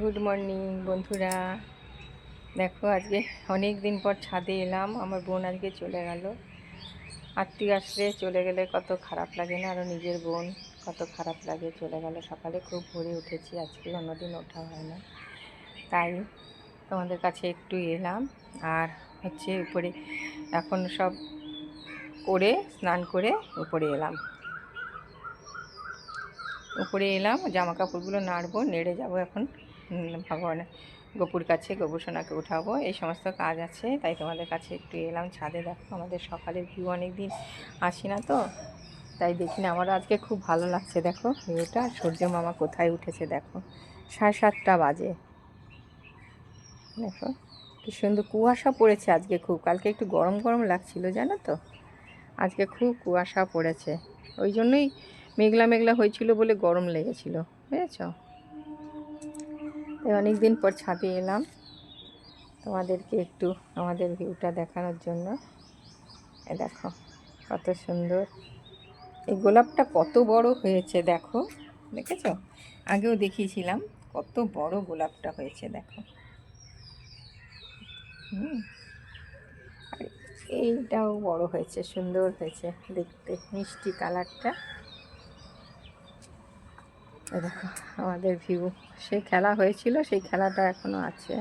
Good morning বন্ধুরা। দেখো আজকে অনেক দিন পর ছাদে এলাম। আমার বোন আজকে চলে গেল। আত্মীয় আসলে চলে গেলে কত খারাপ লাগে না, আরও নিজের বোন কত খারাপ লাগে। চলে গেল, সকালে খুব ভোরে উঠেছি আজকে, অন্যদিন ওঠা হয় না। তাই তোমাদের কাছে একটু এলাম। আর হচ্ছে উপরে এখন সব করে স্নান করে উপরে এলাম জামা কাপড়গুলো নাড়বো, নেড়ে যাব এখন ভগবানের গোপুর কাছে, গোপুসোনাকে উঠাবো, এই সমস্ত কাজ আছে। তাই তোমাদের কাছে একটু এলাম ছাদে। দেখো আমাদের সকালের ভিউ, অনেক দিন আসি না তো, তাই দেখি না। আমারও আজকে খুব ভালো লাগছে। দেখো ভিউটা, সূর্য মামা কোথায় উঠেছে দেখো, 7:30 বাজে। দেখো কি সুন্দর কুয়াশা পড়েছে আজকে খুব। কালকে একটু গরম গরম লাগছিল জানো তো, আজকে খুব কুয়াশা পড়েছে। ওই জন্যই মেঘলা মেঘলা হয়েছিল বলে গরম লেগেছিল, বুঝেছ। তাই অনেক দিন পর ছাদে এলাম তোমাদেরকে একটু আমাদের ভিউটা দেখানোর জন্য। দেখো কত সুন্দর, এই গোলাপটা কত বড় হয়েছে দেখো, দেখেছো? আগেও দেখিয়েছিলাম, কত বড় গোলাপটা হয়েছে দেখো। আর এইটাও বড় হয়েছে, সুন্দর হয়েছে দেখতে, মিষ্টি কালারটা। দেখো আমাদের ভিউ, সেই খেলা হয়েছিল, সেই খেলাটা এখনো আছে।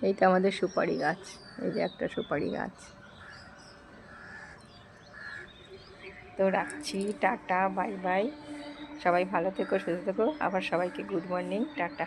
এইটা আমাদের সুপারি গাছ, এই যে একটা সুপারি গাছ। তো রাখছি, টাটা, বাই বাই। সবাই ভালো থেকো, সুস্থ থেকো। আবার সবাইকে গুড মর্নিং, টাটা।